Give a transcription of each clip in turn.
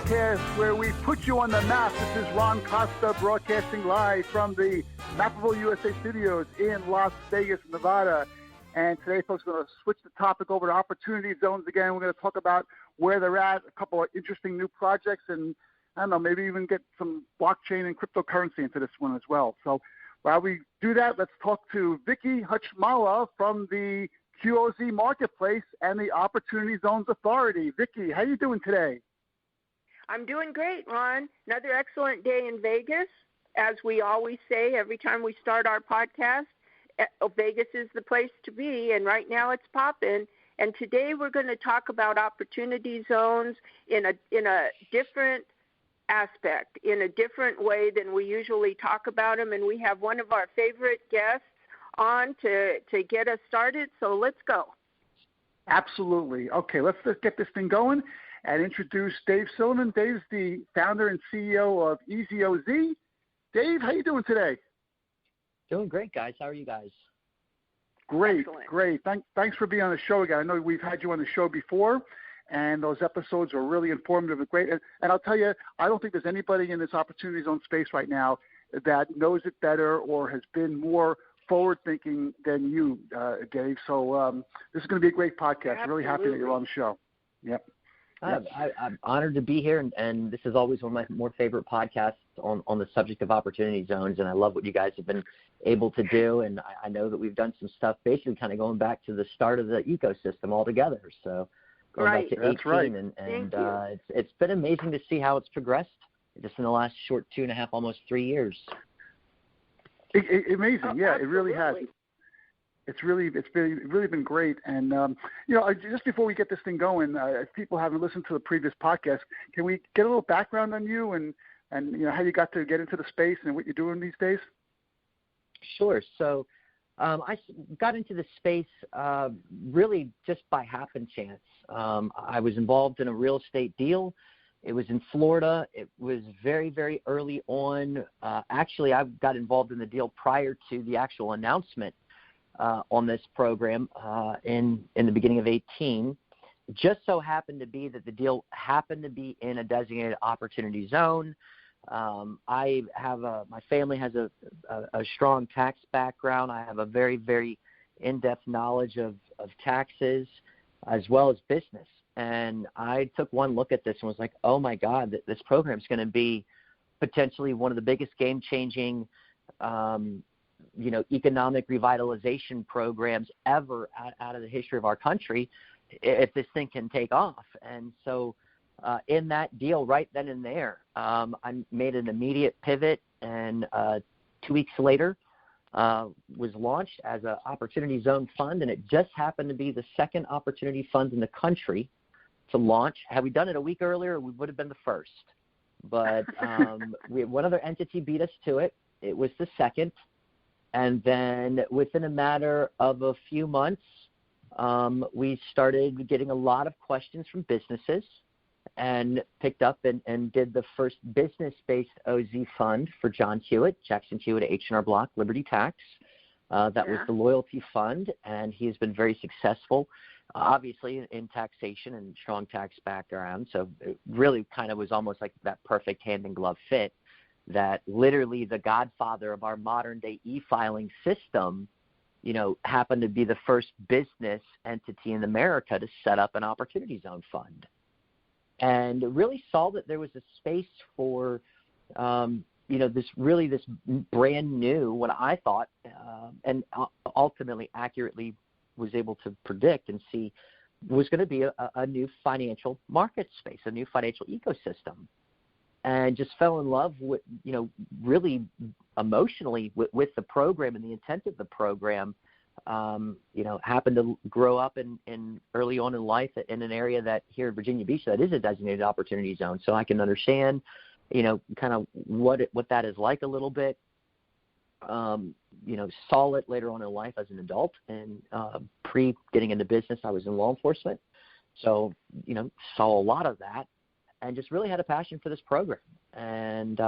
podcast where we put you on the map. This is Ron Costa broadcasting live from the Mapable USA Studios in Las Vegas, Nevada. And today, folks, we're going to switch the topic over to opportunity zones again. We're going to talk about where they're at, a couple of interesting new projects, and I don't know, maybe even get some blockchain and cryptocurrency into this one as well. So while we do that, let's talk to Vicky Hutchmala from the QOZ Marketplace and the Opportunity Zones Authority. Vicky, how you doing today? I'm doing great, Ron. Another excellent day in Vegas. As we always say every time we start our podcast, Vegas is the place to be, and right now it's popping. And today we're going to talk about opportunity zones in a different aspect, in a different way than we usually talk about them. And we have one of our favorite guests on to get us started, so let's go. Absolutely. Okay, let's just get this thing going and introduce Dave Sillaman. Dave's the founder and CEO of Eazy. Dave, how you doing today? Doing great, guys. How are you guys? Great, Excellent. great. Thanks for being on the show again. I know we've had you on the show before, and those episodes are really informative and great. And I'll tell you, I don't think there's anybody in this Opportunity Zone space right now that knows it better or has been more forward-thinking than you, Dave. So this is going to be a great podcast. Absolutely. I'm really happy that you're on the show. Yep. I'm honored to be here, and this is always one of my more favorite podcasts on the subject of opportunity zones, and I love what you guys have been able to do, and I know that we've done some stuff basically kind of going back to the start of the ecosystem altogether, so going back to 18, That's right. and it's been amazing to see how it's progressed just in the last short 2.5, almost 3 years. Amazing, yeah, it really has. It's really been great. And just before we get this thing going, if people haven't listened to the previous podcast, can we get a little background on you and how you got to get into the space and what you're doing these days? Sure. So I got into the space really just by happenstance. I was involved in a real estate deal. It was in Florida. It was very, very early on. Actually, I got involved in the deal prior to the actual announcement on this program in the beginning of 18. It just so happened to be that the deal happened to be in a designated opportunity zone. My family has a strong tax background. I have a very, very in-depth knowledge of taxes as well as business. And I took one look at this and was like, oh, my God, this program is going to be potentially one of the biggest game-changing economic revitalization programs ever out of the history of our country if this thing can take off. And so in that deal right then and there, I made an immediate pivot, and 2 weeks later was launched as an Opportunity Zone Fund, and it just happened to be the second opportunity fund in the country to launch. Had we done it a week earlier, we would have been the first. But one other entity beat us to it. It was the second. And then within a matter of a few months, we started getting a lot of questions from businesses and picked up and did the first business-based OZ fund for John Hewitt, Jackson Hewitt, H&R Block, Liberty Tax. That was the loyalty fund, and he has been very successful, obviously, in taxation and strong tax background. So it really kind of was almost like that perfect hand-in-glove fit, that literally the godfather of our modern-day e-filing system, happened to be the first business entity in America to set up an Opportunity Zone Fund. And really saw that there was a space for, this brand new, what I thought, and ultimately accurately was able to predict and see, was going to be a new financial market space, a new financial ecosystem. And just fell in love with, really emotionally with the program and the intent of the program. Happened to grow up in early on in life in an area that here in Virginia Beach that is a designated opportunity zone. So I can understand, kind of what that is like a little bit. Saw it later on in life as an adult, and pre getting into business, I was in law enforcement. So, saw a lot of that. And just really had a passion for this program, and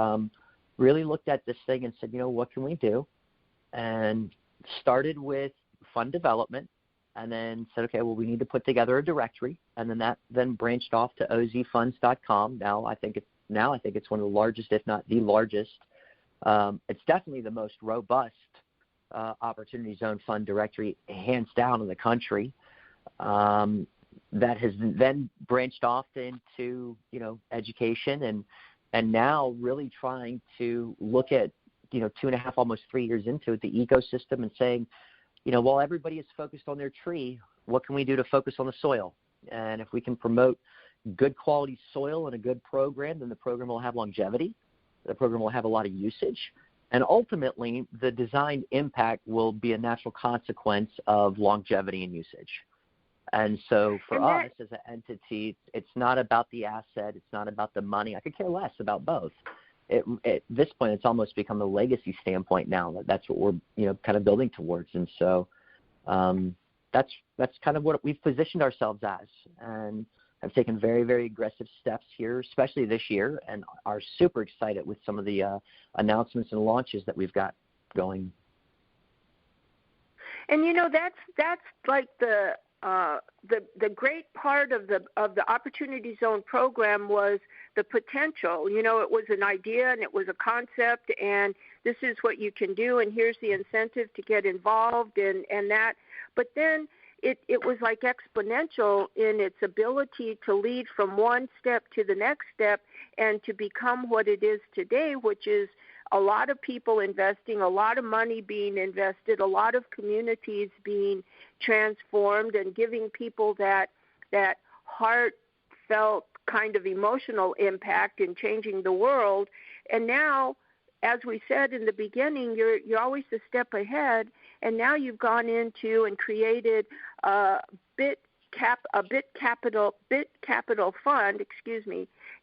really looked at this thing and said, what can we do? And started with fund development, and then said, okay, well, we need to put together a directory, and then that then branched off to ozfunds.com. Now I think it's one of the largest, if not the largest. It's definitely the most robust Opportunity Zone Fund directory, hands down, in the country. That has then branched off into education, and now really trying to look at 2.5, almost 3 years into it, the ecosystem, and saying, while everybody is focused on their tree, what can we do to focus on the soil? And if we can promote good quality soil and a good program, then the program will have longevity. The program will have a lot of usage. And ultimately, the design impact will be a natural consequence of longevity and usage. And so for us as an entity, it's not about the asset. It's not about the money. I could care less about both. At this point, it's almost become a legacy standpoint now. That's what we're kind of building towards. And so that's kind of what we've positioned ourselves as, and have taken very, very aggressive steps here, especially this year, and are super excited with some of the announcements and launches that we've got going. And that's like the great part of the Opportunity Zone program was the potential. It was an idea and it was a concept, and this is what you can do, and here's the incentive to get involved and that. But then it was like exponential in its ability to lead from one step to the next step and to become what it is today, which is a lot of people investing, a lot of money being invested, a lot of communities being transformed, and giving people that heartfelt kind of emotional impact in changing the world. And now, as we said in the beginning, you're always a step ahead, and now you've gone into and created a bit capital fund,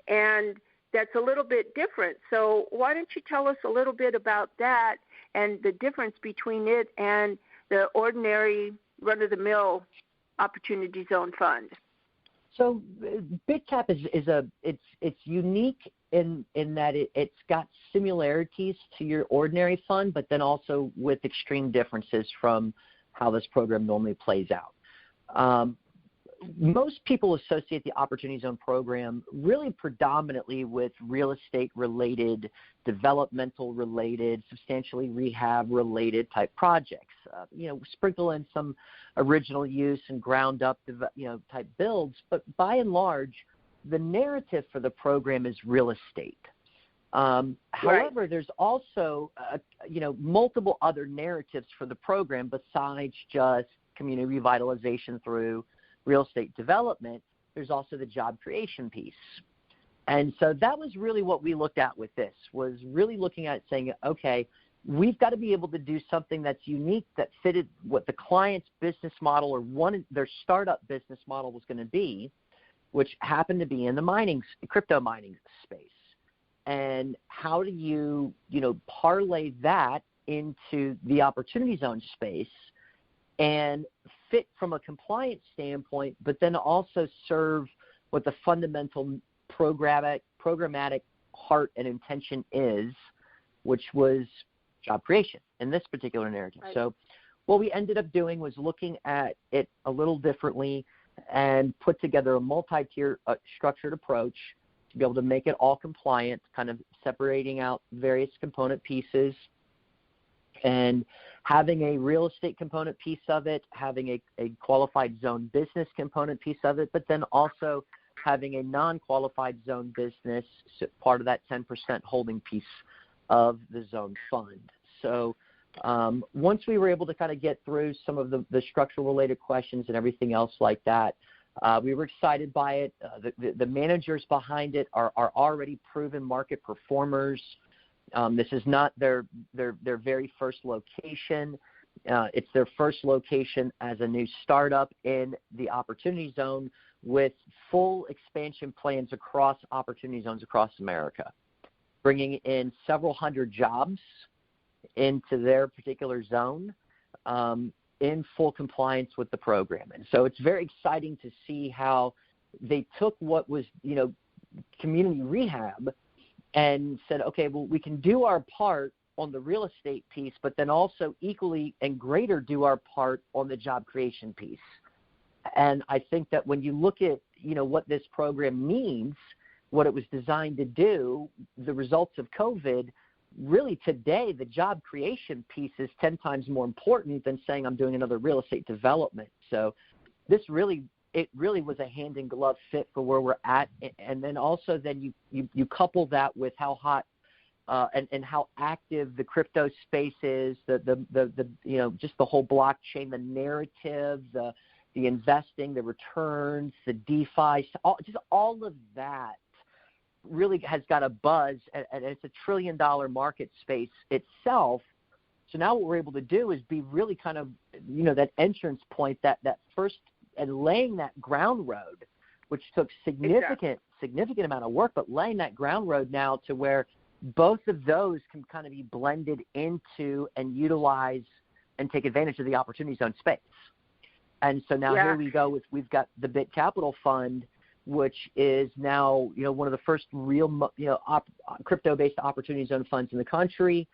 and that's a little bit different. So why don't you tell us a little bit about that and the difference between it and the ordinary run-of-the-mill Opportunity Zone Fund? So BitCap it's unique in that it's got similarities to your ordinary fund, but then also with extreme differences from how this program normally plays out. Most people associate the Opportunity Zone program really predominantly with real estate-related, developmental-related, substantially rehab-related type projects. Sprinkle in some original use and ground-up, type builds, but by and large, the narrative for the program is real estate. However, there's also, multiple other narratives for the program besides just community revitalization through real estate development. There's also the job creation piece. And so that was really what we looked at with this, was really looking at it saying, okay, we've got to be able to do something that's unique, that fitted what the client's business model or their startup business model was going to be, which happened to be in the crypto mining space. And how do you, parlay that into the Opportunity Zone space and fit from a compliance standpoint, but then also serve what the fundamental programmatic heart and intention is, which was job creation in this particular narrative. Right. So what we ended up doing was looking at it a little differently and put together a multi-tier structured approach to be able to make it all compliant, kind of separating out various component pieces and having a real estate component piece of it, having a qualified zone business component piece of it, but then also having a non-qualified zone business, part of that 10% holding piece of the zone fund. So once we were able to kind of get through some of the structural related questions and everything else like that, we were excited by it. The managers behind it are already proven market performers. This is not their very first location. It's their first location as a new startup in the Opportunity Zone with full expansion plans across Opportunity Zones across America, bringing in several hundred jobs into their particular zone in full compliance with the program. And so it's very exciting to see how they took what was, community rehab and said, okay, well, we can do our part on the real estate piece, but then also equally and greater do our part on the job creation piece. And I think that when you look at, what this program means, what it was designed to do, the results of COVID, really today the job creation piece is 10 times more important than saying I'm doing another real estate development. So it really was a hand in glove fit for where we're at. And then also then you couple that with how hot and how active the crypto space is, the just the whole blockchain, the narrative, the investing, the returns, the DeFi, all of that really has got a buzz, and it's $1 trillion market space itself. So now what we're able to do is be really kind of, that entrance point, that first, and laying that ground road, which took significant amount of work, but laying that ground road now to where both of those can kind of be blended into and utilize and take advantage of the opportunity zone space. And so now here we go we've got the Bit Capital Fund, which is now, one of the first real, crypto-based opportunity zone funds in the country.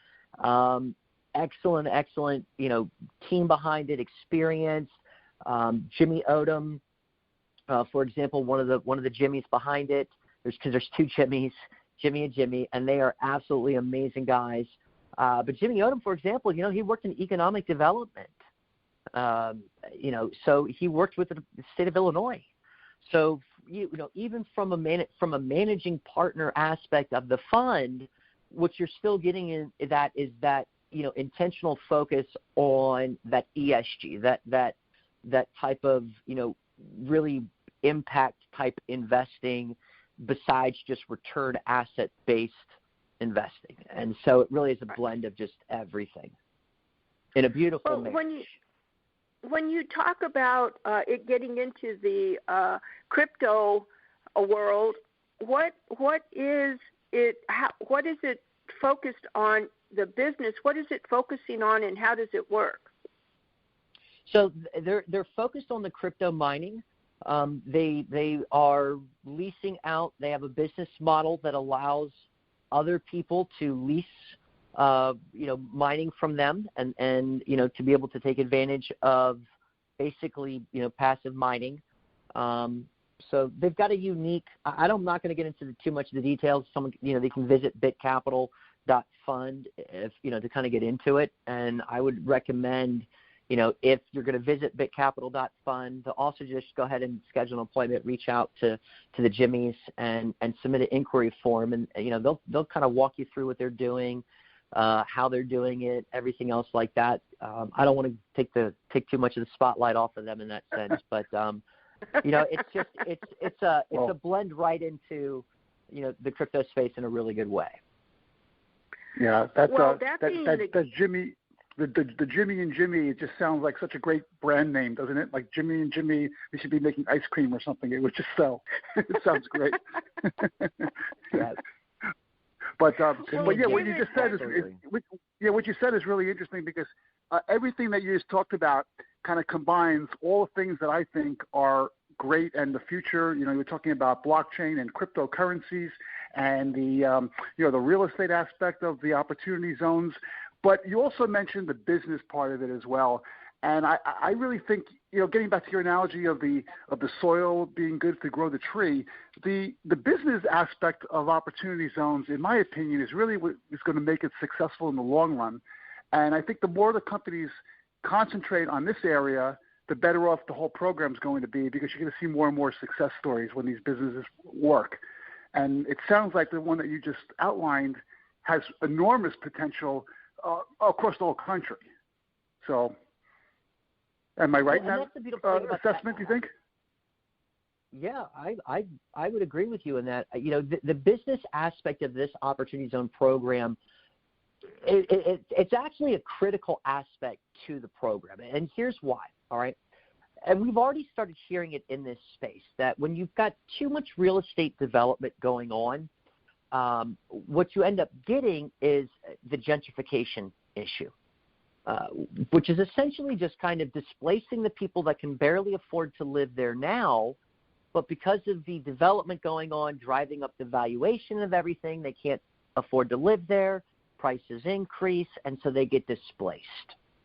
Excellent, team behind it, experience. Jimmy Odom, for example, one of the Jimmys behind it. There's two Jimmys, Jimmy and Jimmy, and they are absolutely amazing guys. But Jimmy Odom, for example, he worked in economic development. So he worked with the state of Illinois. So even from a managing partner aspect of the fund, what you're still getting in that is that intentional focus on that ESG, that type of really impact type investing, besides just return asset based investing. And so it really is a blend of just everything in a beautiful mix. When you talk about it getting into the crypto world, what is it? What is it focused on? The business. What is it focusing on, and how does it work? So they're focused on the crypto mining. They are leasing out. They have a business model that allows other people to lease mining from them and to be able to take advantage of basically, passive mining. So they've got a unique, I'm not going to get into too much of the details. Someone, they can visit bitcapital.fund if, to kind of get into it. And I would recommend, if you're going to visit bitcapital.fund, to also just go ahead and schedule an appointment, reach out to the Jimmys and submit an inquiry form. And, they'll kind of walk you through what they're doing, how they're doing it, everything else like that. I don't want to take too much of the spotlight off of them in that sense, but it's a blend right into the crypto space in a really good way. Yeah, that's Jimmy. The Jimmy and Jimmy, it just sounds like such a great brand name, doesn't it? Like Jimmy and Jimmy, we should be making ice cream or something. It would just sell. It sounds great. Yes. But yeah, what you just said what you said is really interesting, because everything that you just talked about kind of combines all the things that I think are great and the future. You were talking about blockchain and cryptocurrencies and the the real estate aspect of the opportunity zones. But you also mentioned the business part of it as well. And I really think, getting back to your analogy of the soil being good to grow the tree, the business aspect of opportunity zones, in my opinion, is really what is going to make it successful in the long run. And I think the more the companies concentrate on this area, the better off the whole program is going to be, because you're going to see more and more success stories when these businesses work. And it sounds like the one that you just outlined has enormous potential across the whole country. So, am I right in that assessment, you think? Yeah, I would agree with you in that. The business aspect of this Opportunity Zone program, it's actually a critical aspect to the program. And here's why, all right? And we've already started hearing it in this space, that when you've got too much real estate development going on, what you end up getting is the gentrification issue, which is essentially just kind of displacing the people that can barely afford to live there now, but because of the development going on, driving up the valuation of everything, they can't afford to live there. prices increase, and so they get displaced.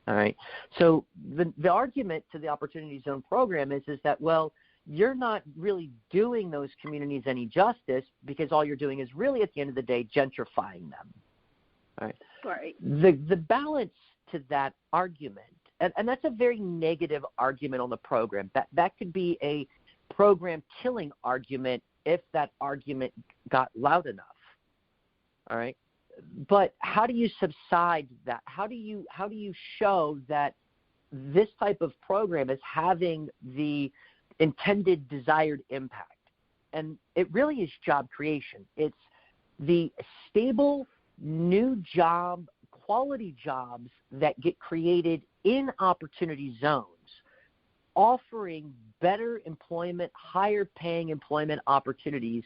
All right. So the argument to the Opportunity Zone program is that, well, you're not really doing those communities any justice because all you're doing is really, at the end of the day, gentrifying them. All right. Right. The balance to that argument, and that's a very negative argument on the program. That could be a program killing argument if that argument got loud enough. All right. But how do you subside that? How do you show that this type of program is having the intended desired impact? And it really is job creation. It's the stable new job, quality jobs that get created in opportunity zones, offering better employment, higher paying employment opportunities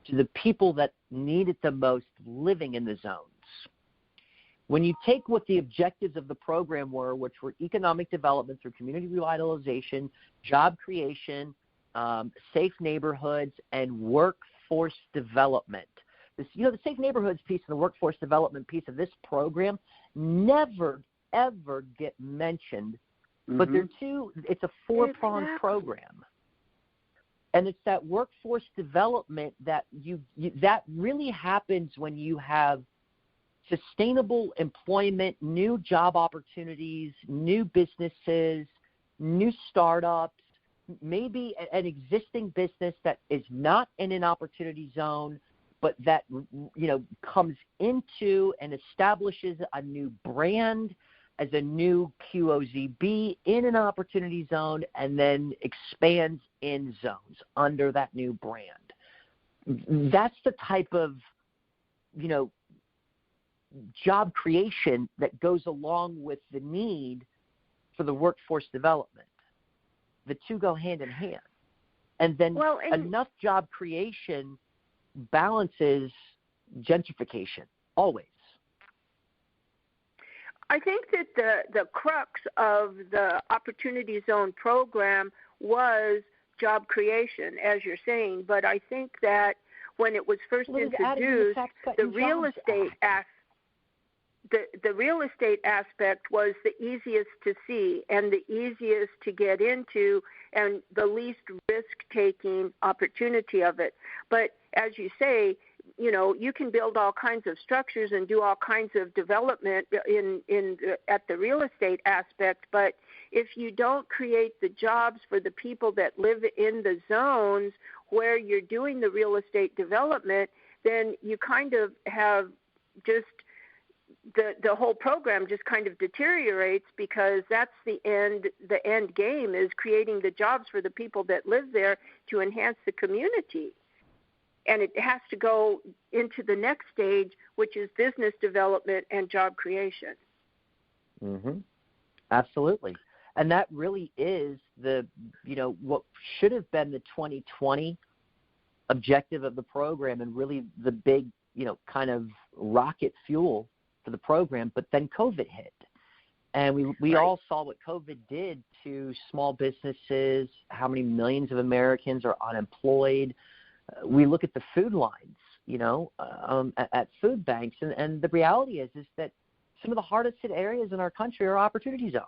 to the people that need it the most living in the zones. When you take what the objectives of the program were, which were economic development through community revitalization, job creation, safe neighborhoods, and workforce development. The safe neighborhoods piece and the workforce development piece of this program never, ever get mentioned, but they're it's a four-pronged program. And it's that workforce development that that really happens when you have sustainable employment, new job opportunities, new businesses, new startups, maybe an existing business that is not in an opportunity zone, but that comes into and establishes a new brand as a new QOZB in an opportunity zone and then expands in zones under that new brand. That's the type of, job creation that goes along with the need for the workforce development. The two go hand in hand. And then enough job creation balances gentrification, always. I think that the crux of the Opportunity Zone program was job creation, as you're saying. But I think that when it was first introduced, the real estate the real estate aspect was the easiest to see and the easiest to get into and the least risk-taking opportunity of it. But as you say, you can build all kinds of structures and do all kinds of development at the real estate aspect, but if you don't create the jobs for the people that live in the zones where you're doing the real estate development, then you kind of have just the whole program just kind of deteriorates, because that's the end game is creating the jobs for the people that live there to enhance the community. And it has to go into the next stage, which is business development and job creation. Mm-hmm. Absolutely. And that really is what should have been the 2020 objective of the program and really the big, kind of rocket fuel for the program. But then COVID hit. And we all saw what COVID did to small businesses, how many millions of Americans are unemployed. We look at the food lines, at food banks, and the reality is that some of the hardest hit areas in our country are opportunity zones.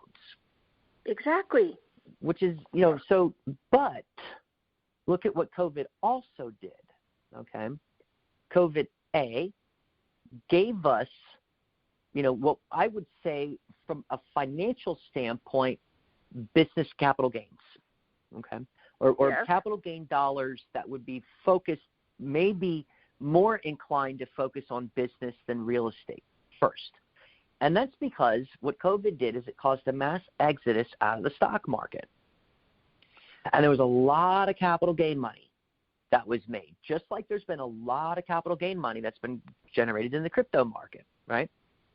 Exactly. Which is, but look at what COVID also did, okay? COVID, gave us, what I would say from a financial standpoint, business capital gains, okay? Or yes. Capital gain dollars that would be focused, maybe more inclined to focus on business than real estate first. And that's because what COVID did is it caused a mass exodus out of the stock market. And there was a lot of capital gain money that was made, just like there's been a lot of capital gain money that's been generated in the crypto market, right?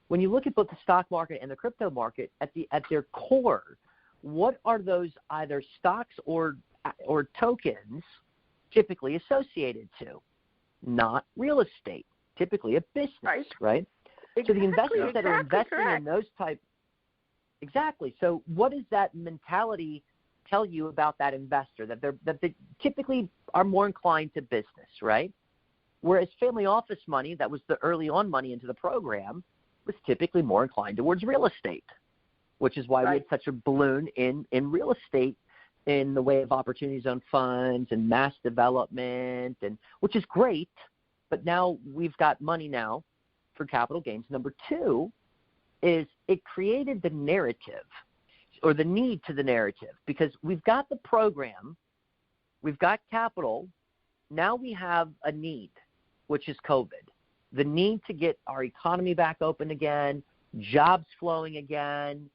When you look at both the stock market and the crypto market, at their core, what are those either stocks or tokens typically associated to? Not real estate, typically a business, right? Exactly, so the investors that are investing in those exactly. So what does that mentality tell you about that investor? That they typically are more inclined to business, right? Whereas family office money, that was the early on money into the program, was typically more inclined towards real estate, which is why we had such a balloon in real estate in the way of opportunity zone funds and mass development, and which is great, but now we've got money now for capital gains. Number two is it created the narrative or the need to the narrative, because we've got the program, we've got capital, now we have a need, which is COVID. The need to get our economy back open again, jobs flowing again,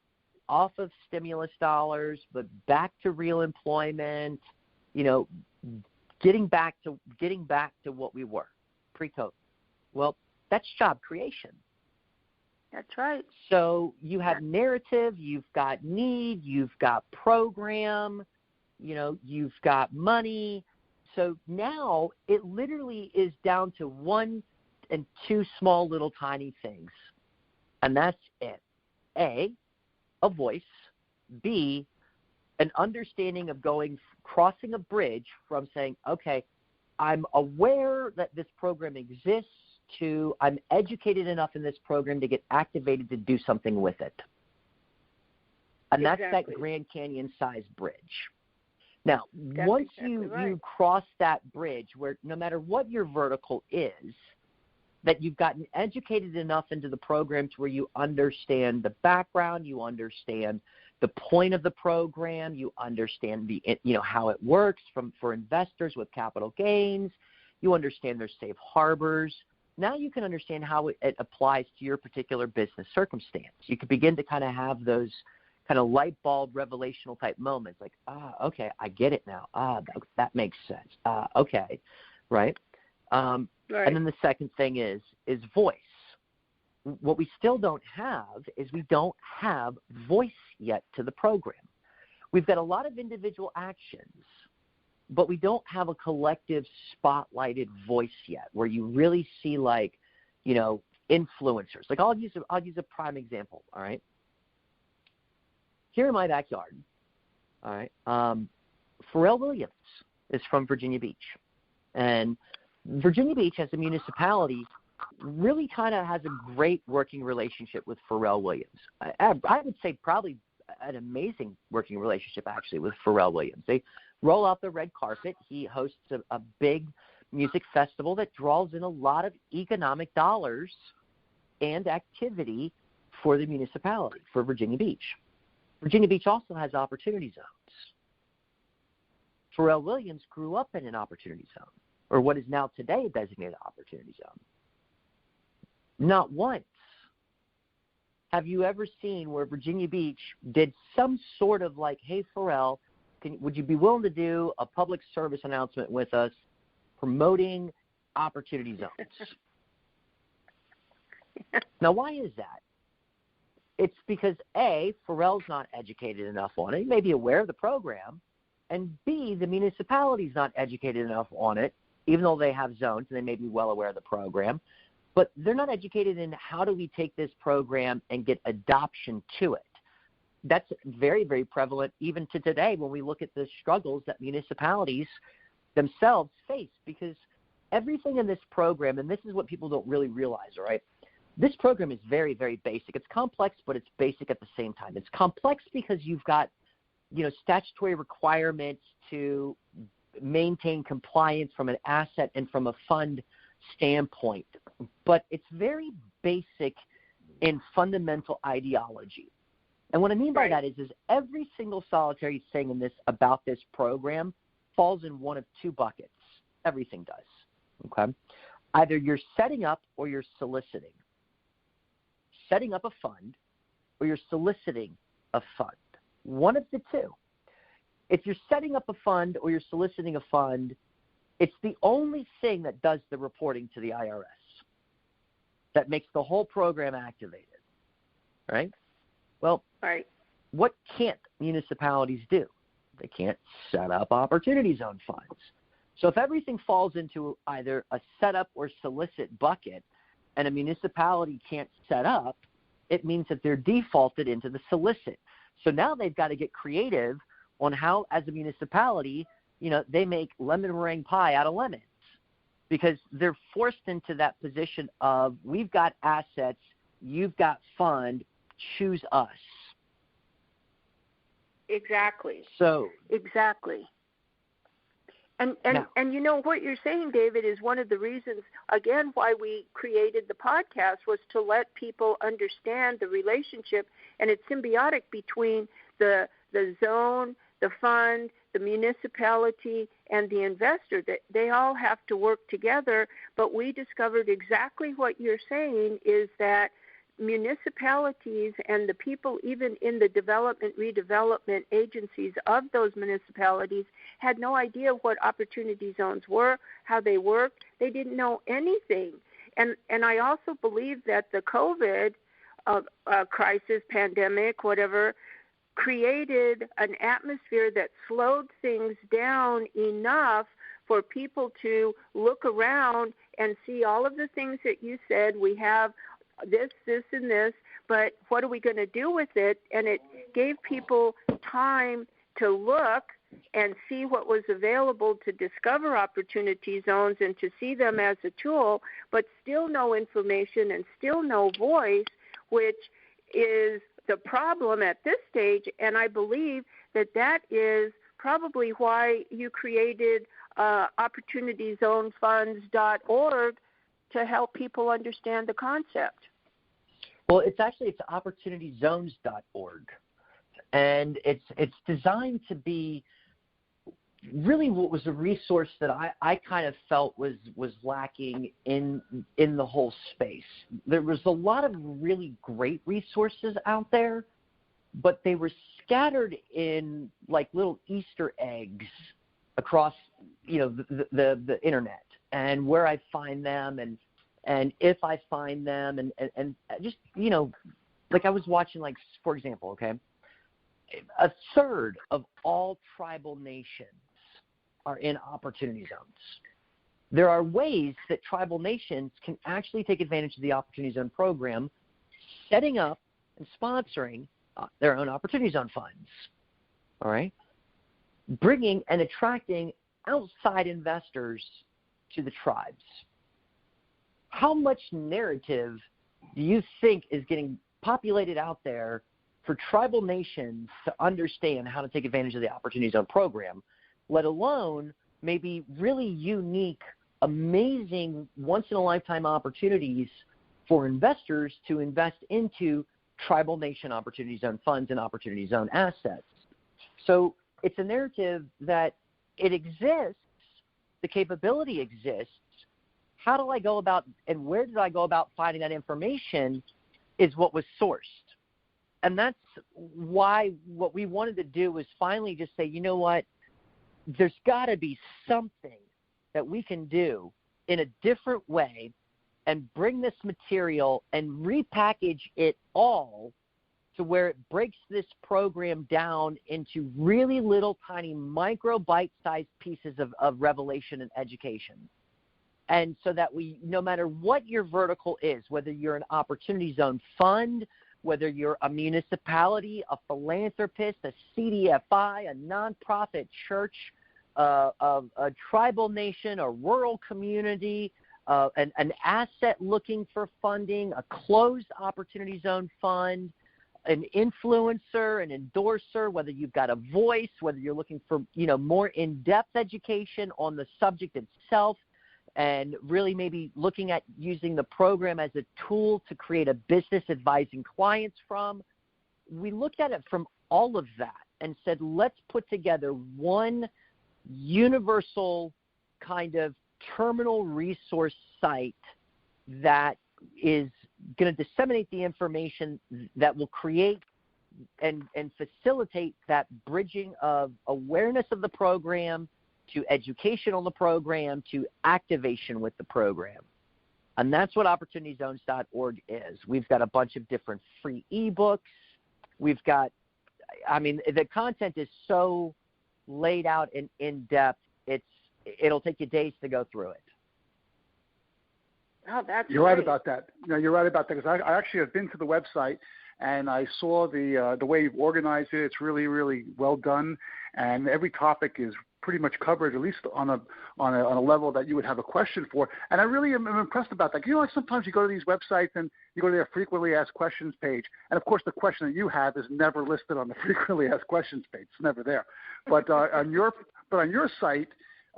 off of stimulus dollars, but back to real employment, getting back to what we were pre-COVID. Well, that's job creation. That's right. So you have narrative, you've got need, you've got program, you've got money. So now it literally is down to one and two small little tiny things. And that's it. A voice. B, an understanding of crossing a bridge from saying, okay, I'm aware that this program exists, to I'm educated enough in this program to get activated to do something with it. And that's that Grand Canyon-sized bridge. Now, once you cross that bridge, where no matter what your vertical is, that you've gotten educated enough into the program to where you understand the background, you understand the point of the program, you understand how it works for investors with capital gains, you understand their safe harbors. Now you can understand how it applies to your particular business circumstance. You can begin to kind of have those kind of light bulb revelational type moments, like, okay, I get it now. That makes sense. Okay, right? Right. And then the second thing is voice. What we still don't have is we don't have voice yet to the program. We've got a lot of individual actions, but we don't have a collective spotlighted voice yet where you really see influencers. Like I'll use a prime example, all right? Here in my backyard, all right, Pharrell Williams is from Virginia Beach. And Virginia Beach as a municipality really kind of has a great working relationship with Pharrell Williams. I would say probably an amazing working relationship, actually, with Pharrell Williams. They roll out the red carpet. He hosts a big music festival that draws in a lot of economic dollars and activity for the municipality, for Virginia Beach. Virginia Beach also has opportunity zones. Pharrell Williams grew up in an opportunity zone, or what is now today a designated opportunity zone. Not once have you ever seen where Virginia Beach did some sort of hey, Pharrell, would you be willing to do a public service announcement with us promoting opportunity zones? Now, why is that? It's because, A, Pharrell's not educated enough on it. He may be aware of the program. And B, the municipality's not educated enough on it, even though they have zones and they may be well aware of the program. But they're not educated in how do we take this program and get adoption to it. That's very, very prevalent even to today when we look at the struggles that municipalities themselves face, because everything in this program, and this is what people don't really realize, all right? This program is very, very basic. It's complex, but it's basic at the same time. It's complex because you've got, statutory requirements to maintain compliance from an asset and from a fund standpoint. But it's very basic in fundamental ideology. And what I mean by that is every single solitary thing about this program falls in one of two buckets. Everything does. Okay? Either you're setting up or you're soliciting. Setting up a fund or you're soliciting a fund. One of the two. If you're setting up a fund or you're soliciting a fund, it's the only thing that does the reporting to the IRS that makes the whole program activated, right? Well, what can't municipalities do? They can't set up opportunity zone funds. So if everything falls into either a setup or solicit bucket and a municipality can't set up, it means that they're defaulted into the solicit. So now they've got to get creative on how, as a municipality, they make lemon meringue pie out of lemons, because they're forced into that position of we've got assets you've got fund, choose us. Exactly. So exactly. And you know what you're saying, David, is one of the reasons, again, why we created the podcast was to let people understand the relationship, and it's symbiotic between the zone, the fund, the municipality, and the investor. That they all have to work together. But we discovered exactly what you're saying is that municipalities and the people even in the development, redevelopment agencies of those municipalities had no idea what opportunity zones were, how they worked. They didn't know anything. And I also believe that the COVID crisis, pandemic, whatever, created an atmosphere that slowed things down enough for people to look around and see all of the things that you said. We have this, and this, but what are we going to do with it? And it gave people time to look and see what was available, to discover opportunity zones and to see them as a tool, but still no information and still no voice, which is the problem at this stage. And I believe that is probably why you created opportunityzonefunds.org to help people understand the concept. Well, it's opportunityzones.org, and it's designed to be really what was a resource that I kind of felt was lacking in the whole space. There was a lot of really great resources out there, but they were scattered in like little Easter eggs across, the internet, and where I find them and if I find them and just, like I was watching, like, for example, okay, a third of all tribal nations are in opportunity zones. There are ways that tribal nations can actually take advantage of the Opportunity Zone program, setting up and sponsoring their own Opportunity Zone funds, all right? Bringing and attracting outside investors to the tribes. How much narrative do you think is getting populated out there for tribal nations to understand how to take advantage of the Opportunity Zone program, let alone maybe really unique, amazing, once-in-a-lifetime opportunities for investors to invest into tribal nation Opportunity Zone funds and Opportunity Zone assets? So it's a narrative that it exists, the capability exists. How do I go about and where did I go about finding that information is what was sourced. And that's why what we wanted to do was finally just say, you know what, there's got to be something that we can do in a different way and bring this material and repackage it all to where it breaks this program down into really little tiny micro bite-sized pieces of revelation and education. And so that we, no matter what your vertical is, whether you're an Opportunity Zone fund, whether you're a municipality, a philanthropist, a CDFI, a nonprofit church, a tribal nation, a rural community, an asset looking for funding, a closed Opportunity Zone fund, an influencer, an endorser, whether you've got a voice, whether you're looking for more in-depth education on the subject itself, and really maybe looking at using the program as a tool to create a business advising clients from. We looked at it from all of that and said, let's put together one universal kind of terminal resource site that is going to disseminate the information that will create and facilitate that bridging of awareness of the program to education on the program, to activation with the program. And that's what OpportunityZones.org is. We've got a bunch of different free ebooks. We've got, the content is so laid out and in-depth, it'll take you days to go through it. Oh, that's You're great. right about that. You're right about that, because I actually have been to the website and I saw the way you've organized it. It's really, really well done, and every topic is pretty much covered, at least on a level that you would have a question for. And I really am impressed about that. You know, like sometimes you go to these websites and you go to their frequently asked questions page, and of course the question that you have is never listed on the frequently asked questions page. It's never there. But on your site,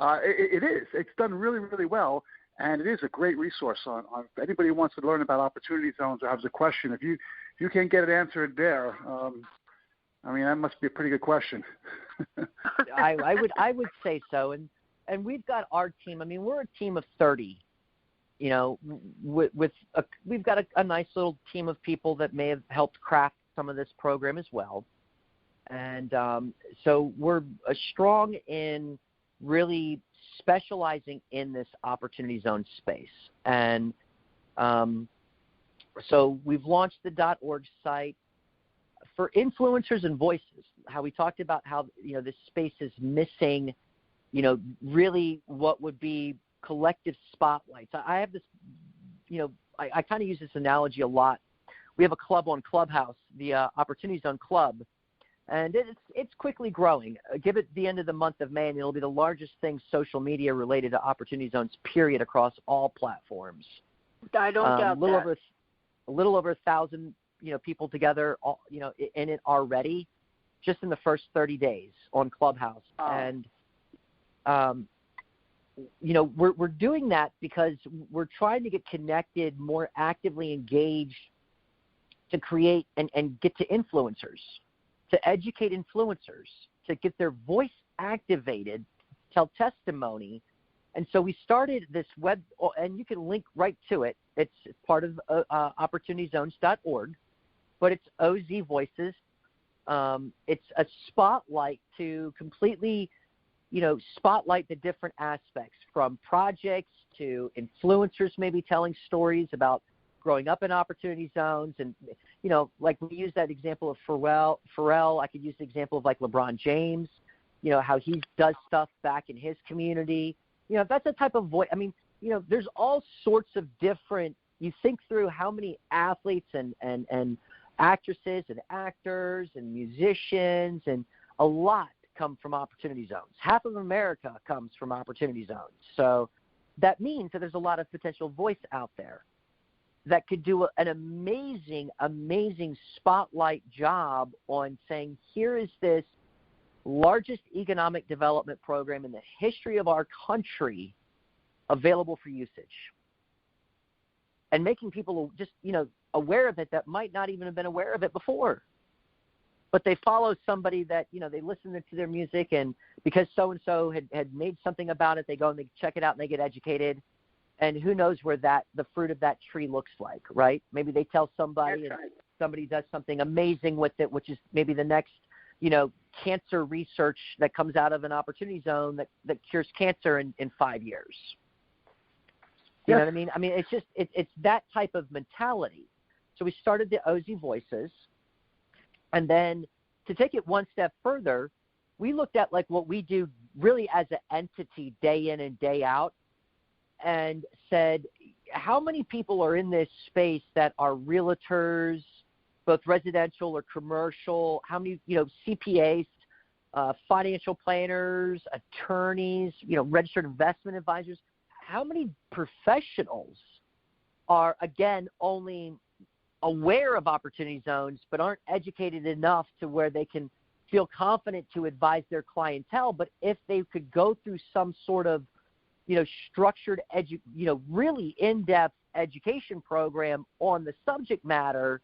it is. It's done really, really well. And it is a great resource on anybody who wants to learn about opportunity zones or has a question. If you can't get it answered there, I mean, that must be a pretty good question. I would say so. And we've got our team. I mean, we're a team of 30. You know, we've got a nice little team of people that may have helped craft some of this program as well. And so we're strong in really specializing in this opportunity zone space. And so we've launched the .org site for influencers and voices, how we talked about how, you know, this space is missing, you know, really what would be collective spotlights. I have this, you know, I kind of use this analogy a lot. We have a club on Clubhouse, the Opportunity Zone Club, and it's quickly growing. Give it the end of the month of May, and it'll be the largest thing social media related to Opportunity Zones, period, across all platforms. I don't doubt that. A little over 1,000, you know, people together, you know, in it already, just in the first 30 days on Clubhouse. Oh. And, you know, we're doing that because we're trying to get connected, more actively engaged, to create and get to influencers, to educate influencers, to get their voice activated, tell testimony. And so we started this web, and you can link right to it. It's part of opportunityzones.org, but it's OZ Voices. It's a spotlight to completely, you know, spotlight the different aspects, from projects to influencers maybe telling stories about growing up in opportunity zones. And, you know, like we use that example of Pharrell. I could use the example of like LeBron James, you know, how he does stuff back in his community. You know, that's the type of voice. I mean, you know, there's all sorts of different, you think through how many athletes and actresses and actors and musicians, and a lot come from opportunity zones. Half of America comes from opportunity zones. So that means that there's a lot of potential voice out there that could do an amazing, amazing spotlight job on saying, here is this largest economic development program in the history of our country available for usage. And making people just, you know, aware of it that might not even have been aware of it before. But they follow somebody that, you know, they listen to their music, and because so-and-so had made something about it, they go and they check it out and they get educated. And who knows where the fruit of that tree looks like, right? Maybe they tell somebody, and somebody does something amazing with it, which is maybe the next, you know, cancer research that comes out of an opportunity zone that cures cancer in 5 years. You know what I mean? I mean, it's just, it's that type of mentality. So we started the OZ Voices. And then to take it one step further, we looked at like what we do really as an entity day in and day out, and said, how many people are in this space that are realtors, both residential or commercial? How many, you know, CPAs, financial planners, attorneys, you know, registered investment advisors? How many professionals are, again, only aware of opportunity zones but aren't educated enough to where they can feel confident to advise their clientele? But if they could go through some sort of, you know, structured, you know, really in-depth education program on the subject matter,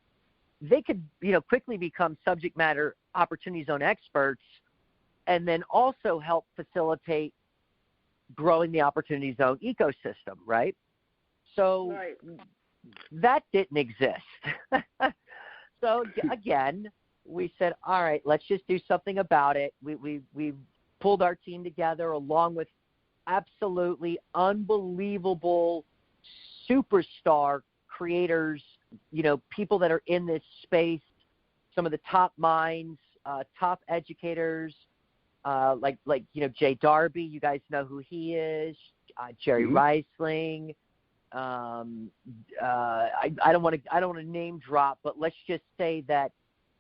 they could, you know, quickly become subject matter opportunity zone experts, and then also help facilitate growing the opportunity zone ecosystem, right? So that didn't exist. So again, we said, all right, let's just do something about it. We pulled our team together along with absolutely unbelievable superstar creators, you know, people that are in this space, some of the top minds, top educators, like you know, Jay Darby, you guys know who he is, Jerry Reisling. I don't want to name drop, but let's just say that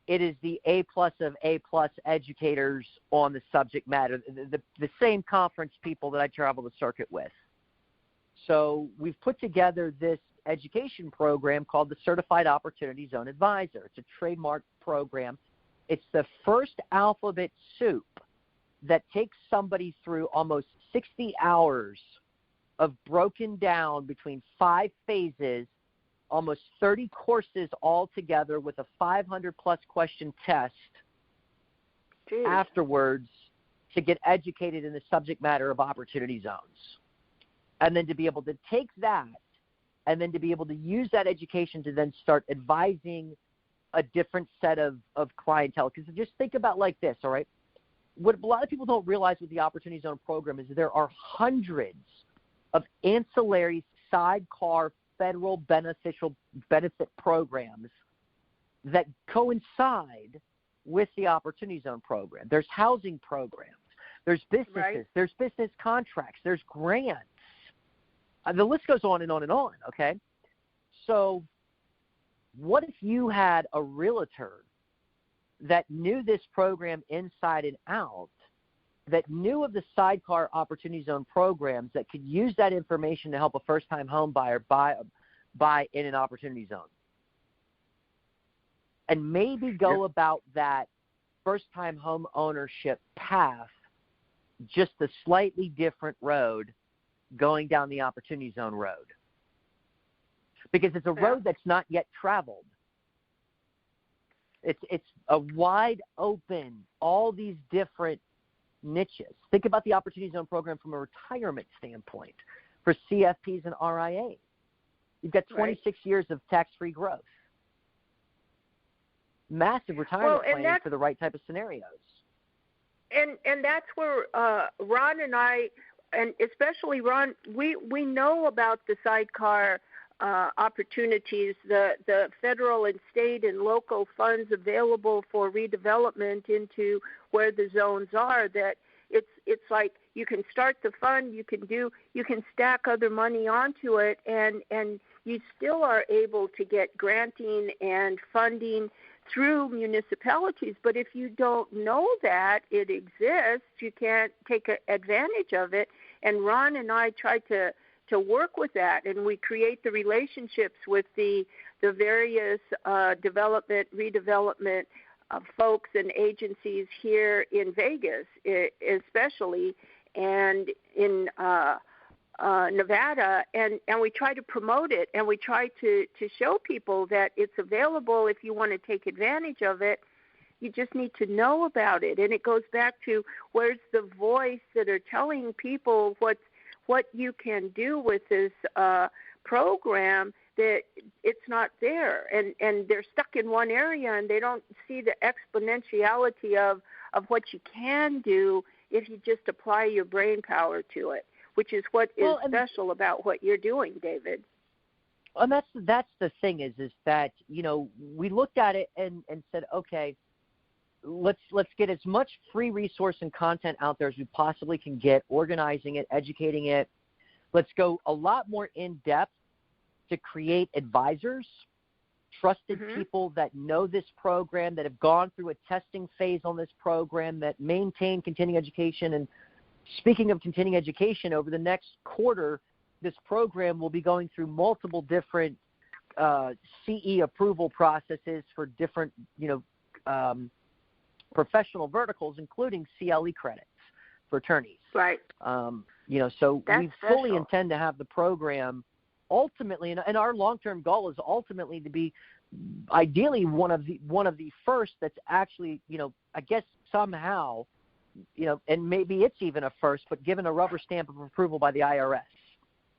it is the A+ of A+ educators on the subject matter, the same conference people that I travel the circuit with. So we've put together this education program called the Certified Opportunity Zone Advisor. It's a trademark program. It's the first alphabet soup that takes somebody through almost 60 hours of broken down between 5 phases, almost 30 courses all together with a 500-plus question test afterwards to get educated in the subject matter of opportunity zones. And then to be able to take that and then to be able to use that education to then start advising a different set of clientele. Because just think about like this, all right? What a lot of people don't realize with the Opportunity Zone program is there are hundreds of ancillary sidecar federal benefit programs that coincide with the Opportunity Zone program. There's housing programs. There's businesses. Right. There's business contracts. There's grants. The list goes on and on and on, okay? So what if you had a realtor that knew this program inside and out, that knew of the sidecar Opportunity Zone programs, that could use that information to help a first-time home buyer buy in an Opportunity Zone? And maybe go about that first-time home ownership path just a slightly different road, going down the Opportunity Zone road. Because it's a road that's not yet traveled. It's a wide open, all these different niches. Think about the Opportunity Zone program from a retirement standpoint for CFPs and RIAs. You've got 26 years of tax-free growth. Massive retirement planning for the right type of scenarios. And that's where Ron and I, and especially Ron, we know about the sidecar opportunities, the federal and state and local funds available for redevelopment into where the zones are, that it's like you can start the fund, you can stack other money onto it, and you still are able to get granting and funding through municipalities. But if you don't know that it exists, you can't take advantage of it. And Ron and I try to work with that, and we create the relationships with the various redevelopment folks and agencies here in Vegas, especially, and in Nevada, and we try to promote it, and we try to show people that it's available if you want to take advantage of it. You just need to know about it. And it goes back to where's the voice that are telling people what you can do with this program, that it's not there. And they're stuck in one area, and they don't see the exponentiality of what you can do if you just apply your brain power to it, which is what is special about what you're doing, David. And that's the thing is that, you know, we looked at it and said, okay, let's get as much free resource and content out there as we possibly can get, organizing it, educating it. Let's go a lot more in depth to create advisors, trusted people that know this program, that have gone through a testing phase on this program, that maintain continuing education. And speaking of continuing education, over the next quarter, this program will be going through multiple different CE approval processes for different, professional verticals, including CLE credits for attorneys. Right. So That's we special. fully intend to have the program ultimately, and our long-term goal is ultimately to be ideally one of the first that's actually, I guess somehow, and maybe it's even a first, but given a rubber stamp of approval by the IRS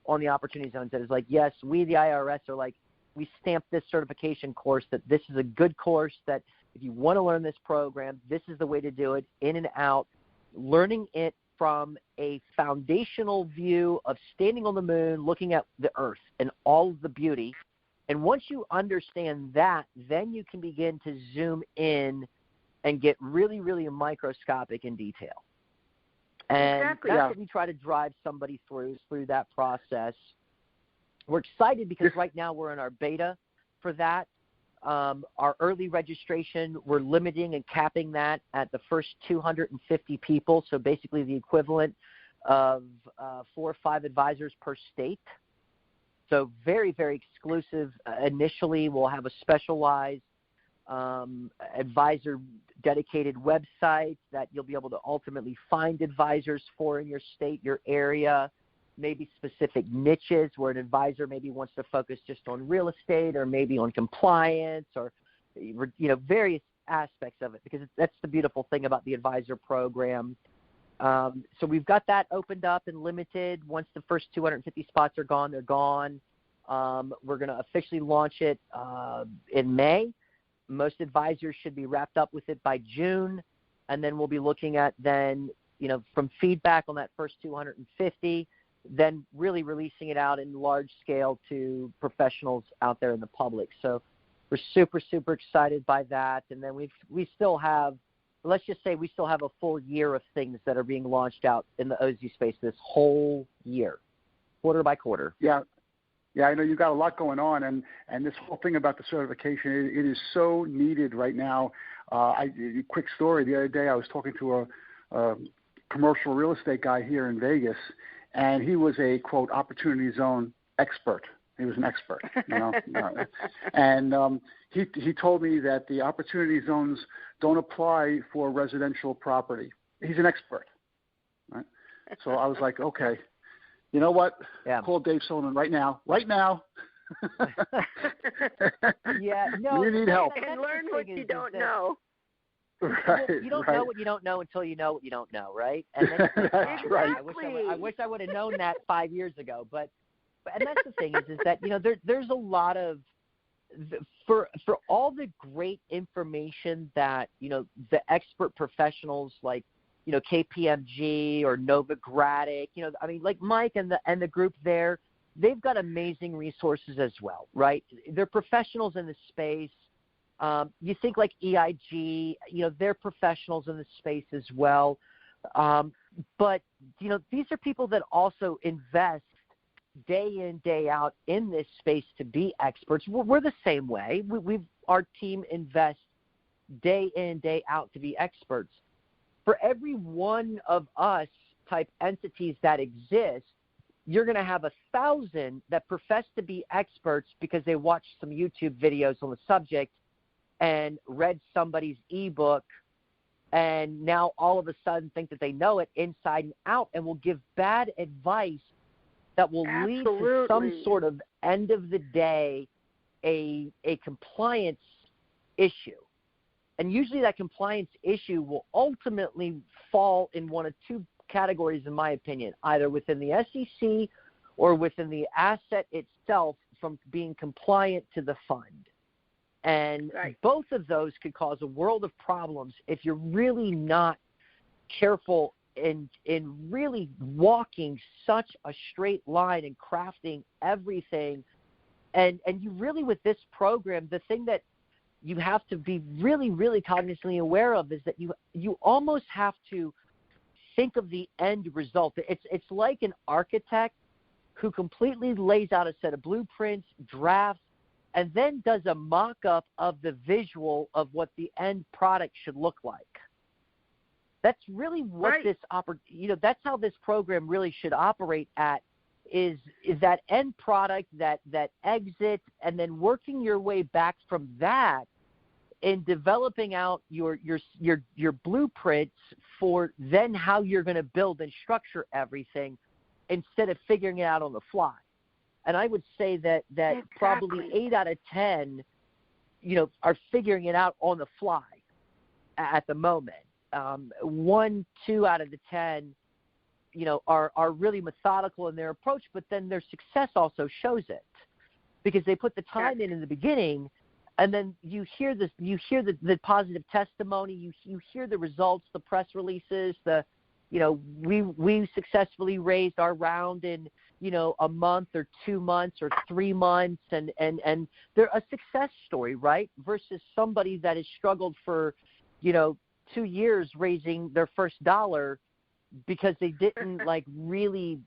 on the Opportunity Zones, that is like, yes, we, the IRS, are like, we stamp this certification course that this is a good course, that if you want to learn this program, this is the way to do it, in and out, learning it from a foundational view of standing on the moon, looking at the earth and all of the beauty. And once you understand that, then you can begin to zoom in and get really, really microscopic in detail. And exactly. That's what we try to drive somebody through that process. We're excited because right now we're in our beta for that. Our early registration, we're limiting and capping that at the first 250 people, so basically the equivalent of 4 or 5 advisors per state. So very, very exclusive. Initially, we'll have a specialized advisor-dedicated website that you'll be able to ultimately find advisors for in your state, your area, maybe specific niches where an advisor maybe wants to focus just on real estate or maybe on compliance or, various aspects of it, because that's the beautiful thing about the advisor program. So we've got that opened up and limited. Once the first 250 spots are gone, they're gone. We're going to officially launch it in May. Most advisors should be wrapped up with it by June. And then we'll be looking at then, from feedback on that first 250, then really releasing it out in large scale to professionals out there in the public. So we're super, super excited by that. And then we still have, let's just say we still have a full year of things that are being launched out in the Eazy space this whole year, quarter by quarter. Yeah. Yeah, I know you've got a lot going on, and this whole thing about the certification, it is so needed right now. Quick story, the other day I was talking to a commercial real estate guy here in Vegas, and he was a, quote, opportunity zone expert. He was an expert, and he told me that the opportunity zones don't apply for residential property. He's an expert, right? So I was like, okay. You know what? Yeah. Call Dave Sillaman right now. Yeah, no. You need help. And learn what you don't know. Right. Well, you don't know what you don't know until you know what you don't know, right? And that's right. I wish I would have known that 5 years ago. But and that's the thing is that there's a lot of for all the great information that the expert professionals like KPMG or Novogradac, like Mike and the group there, they've got amazing resources as well, right? They're professionals in the space. You think like EIG, they're professionals in the space as well. But these are people that also invest day in, day out in this space to be experts. We're the same way. Our team invests day in, day out to be experts. For every one of us type entities that exist, you're going to have 1,000 that profess to be experts because they watched some YouTube videos on the subject and read somebody's ebook, and now all of a sudden think that they know it inside and out and will give bad advice that will lead to some sort of end of the day a compliance issue. And usually that compliance issue will ultimately fall in one of two categories, in my opinion, either within the SEC or within the asset itself from being compliant to the fund. And both of those could cause a world of problems if you're really not careful in really walking such a straight line and crafting everything. And you really, with this program, the thing that you have to be really, really cognizantly aware of is that you almost have to think of the end result. It's like an architect who completely lays out a set of blueprints, drafts, and then does a mock-up of the visual of what the end product should look like. That's really what that's how this program really should operate at, is that end product, that exit, and then working your way back from that in developing out your blueprints for then how you're going to build and structure everything instead of figuring it out on the fly. And I would say that probably 8 out of 10, are figuring it out on the fly at the moment. 1, 2 out of the 10, are really methodical in their approach, but then their success also shows it because they put the time in the beginning, and then you hear the positive testimony, you hear the results, the press releases, we successfully raised our round in a month or 2 months or 3 months, and they're a success story, right? Versus somebody that has struggled for 2 years raising their first dollar because they didn't really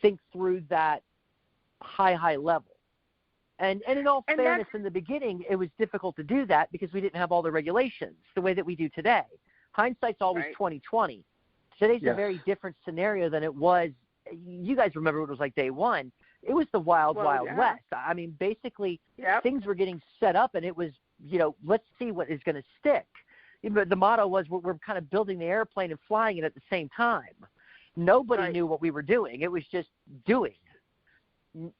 think through that high level. And in all fairness, in the beginning, it was difficult to do that because we didn't have all the regulations the way that we do today. Hindsight's always 20/20. Today's a very different scenario than it was. You guys remember what it was like day one. It was the wild west. I mean, basically, things were getting set up, and it was, let's see what is going to stick. The motto was we're kind of building the airplane and flying it at the same time. Nobody knew what we were doing. It was just doing.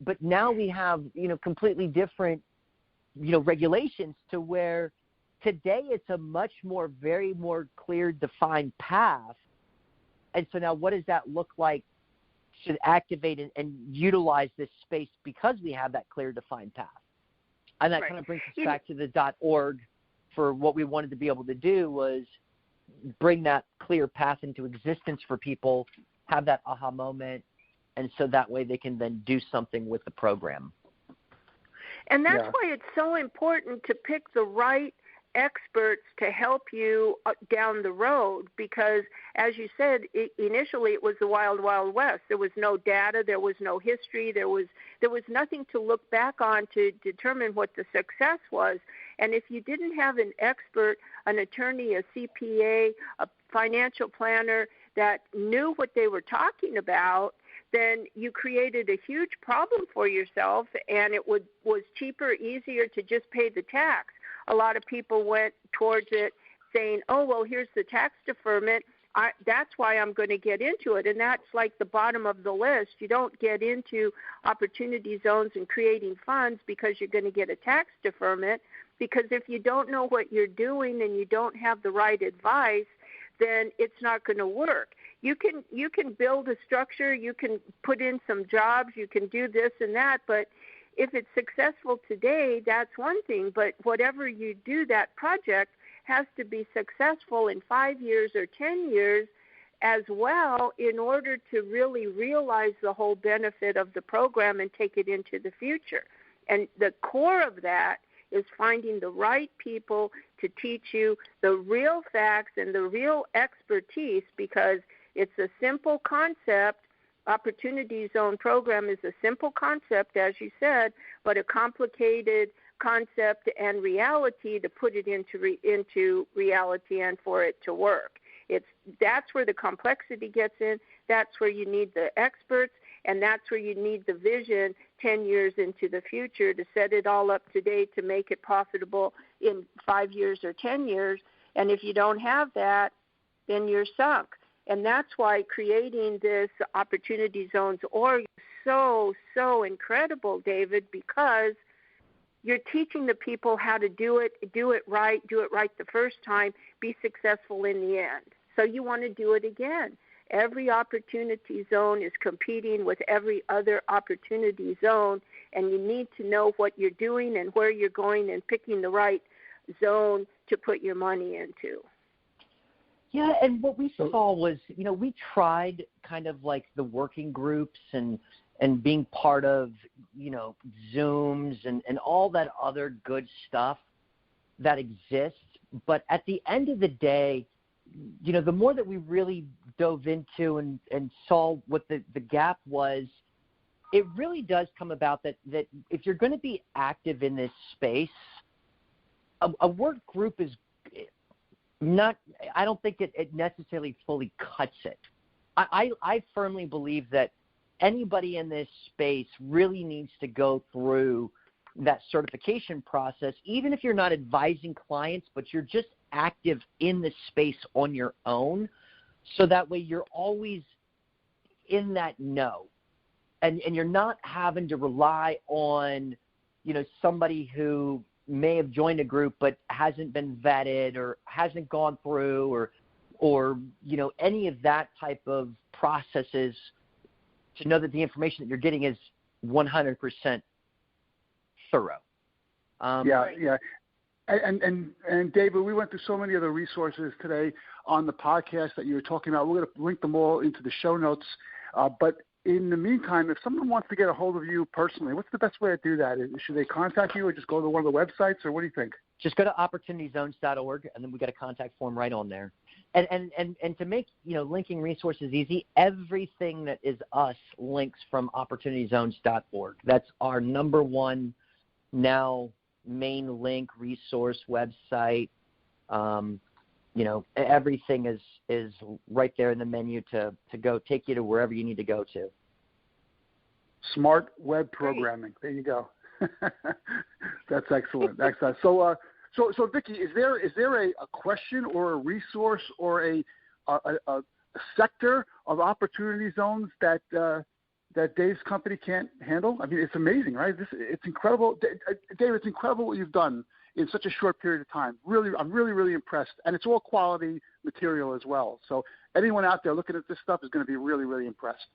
But now we have, completely different, regulations to where today it's a much more, very more clear, defined path. And so now what does that look like to activate and utilize this space because we have that clear, defined path? And that kind of brings us back to the .org for what we wanted to be able to do was bring that clear path into existence for people, have that aha moment, and so that way they can then do something with the program. And that's why it's so important to pick the right experts to help you down the road because, as you said, initially it was the wild, wild west. There was no data. There was no history. There was nothing to look back on to determine what the success was. And if you didn't have an expert, an attorney, a CPA, a financial planner that knew what they were talking about, then you created a huge problem for yourself, and it was cheaper, easier to just pay the tax. A lot of people went towards it saying, oh, well, here's the tax deferment. That's why I'm going to get into it. And that's like the bottom of the list. You don't get into opportunity zones and creating funds because you're going to get a tax deferment, because if you don't know what you're doing and you don't have the right advice, then it's not going to work. You can build a structure, you can put in some jobs, you can do this and that, but if it's successful today, that's one thing. But whatever you do, that project has to be successful in 5 years or 10 years as well in order to really realize the whole benefit of the program and take it into the future. And the core of that is finding the right people to teach you the real facts and the real expertise, because it's a simple concept. Opportunity Zone program is a simple concept, as you said, but a complicated concept and reality to put it into reality and for it to work. That's where the complexity gets in. That's where you need the experts, and that's where you need the vision 10 years into the future to set it all up today to make it profitable in 5 years or 10 years. And if you don't have that, then you're sunk. And that's why creating this Opportunity Zones org is so incredible, David, because you're teaching the people how to do it right the first time, be successful in the end. So you want to do it again. Every opportunity zone is competing with every other opportunity zone, and you need to know what you're doing and where you're going and picking the right zone to put your money into. Yeah, and what we saw was, we tried kind of like the working groups and being part of, Zooms and all that other good stuff that exists. But at the end of the day, the more that we really dove into and saw what the gap was, it really does come about that if you're going to be active in this space, a work group is not, I don't think it necessarily fully cuts it. I firmly believe that anybody in this space really needs to go through that certification process, even if you're not advising clients, but you're just active in the space on your own, so that way you're always in that know. And you're not having to rely on, somebody who may have joined a group but hasn't been vetted or hasn't gone through or any of that type of processes to know that the information that you're getting is 100% thorough. Yeah. And David, we went through so many other resources today on the podcast that you were talking about. We're going to link them all into the show notes. But in the meantime, if someone wants to get a hold of you personally, what's the best way to do that? Should they contact you or just go to one of the websites, or what do you think? Just go to opportunityzones.org, and then we got a contact form right on there. And to make linking resources easy, everything that is us links from opportunityzones.org. That's our number one now main link, resource, website. Everything is right there in the menu to go take you to wherever you need to go to. Smart web programming. There you go. That's excellent. Excellent. So Vicki, is there a question or a resource or a sector of opportunity zones that Dave's company can't handle? I mean, it's amazing, right? It's incredible, Dave. It's incredible what you've done in such a short period of time. Really, I'm really impressed, and it's all quality material as well. So anyone out there looking at this stuff is going to be really impressed.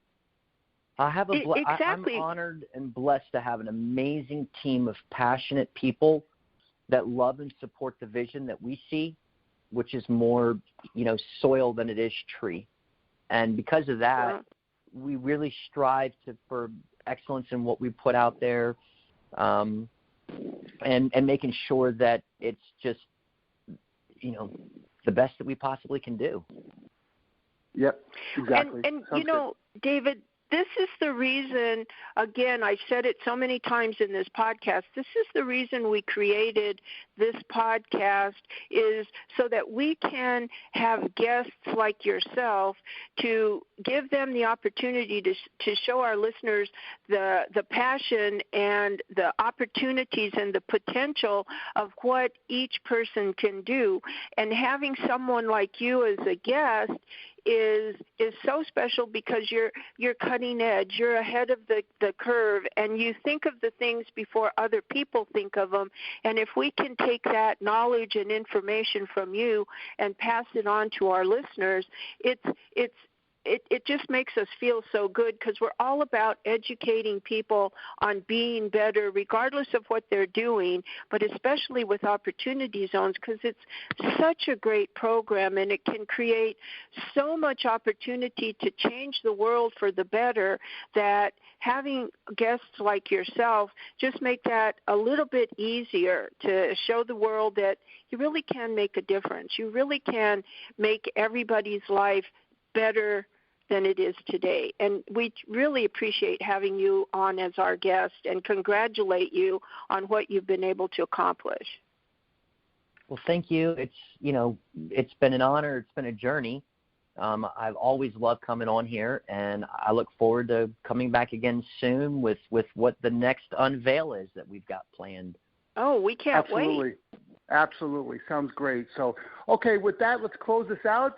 Exactly. I'm honored and blessed to have an amazing team of passionate people that love and support the vision that we see, which is more, soil than it is tree. And because of that, we really strive for excellence in what we put out there, and making sure that it's just, the best that we possibly can do. Yep, exactly. And good. David, this is the reason, again, I've said it so many times in this podcast, this is the reason we created this podcast, is so that we can have guests like yourself to give them the opportunity to show our listeners the passion and the opportunities and the potential of what each person can do. And having someone like you as a guest is so special because you're cutting edge, you're ahead of the curve, and you think of the things before other people think of them. And if we can take that knowledge and information from you and pass it on to our listeners, it just makes us feel so good, because we're all about educating people on being better regardless of what they're doing, but especially with opportunity zones, because it's such a great program and it can create so much opportunity to change the world for the better, that having guests like yourself just make that a little bit easier to show the world that you really can make a difference. You really can make everybody's life better than it is today. And we really appreciate having you on as our guest and congratulate you on what you've been able to accomplish. Well, thank you. It's been an honor. It's been a journey. I've always loved coming on here, and I look forward to coming back again soon with what the next unveil is that we've got planned. Oh, we can't wait. Absolutely. Sounds great. So, okay, with that, let's close this out.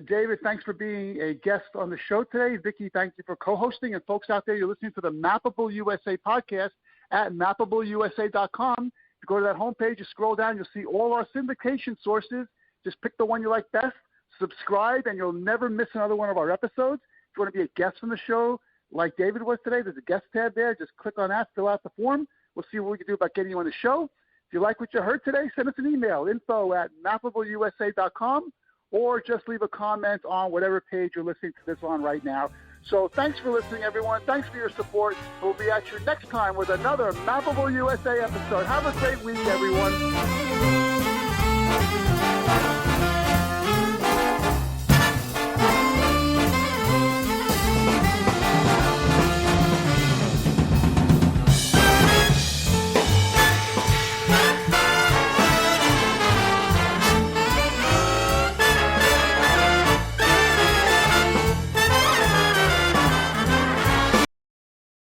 David, thanks for being a guest on the show today. Vicki, thank you for co-hosting. And folks out there, you're listening to the Mappable USA podcast at mappableusa.com. If you go to that homepage, you scroll down, you'll see all our syndication sources. Just pick the one you like best, subscribe, and you'll never miss another one of our episodes. If you want to be a guest on the show like David was today, there's a guest tab there. Just click on that, fill out the form. We'll see what we can do about getting you on the show. If you like what you heard today, send us an email, info@mappableusa.com, or just leave a comment on whatever page you're listening to this on right now. So thanks for listening, everyone. Thanks for your support. We'll be at you next time with another Mappable USA episode. Have a great week, everyone.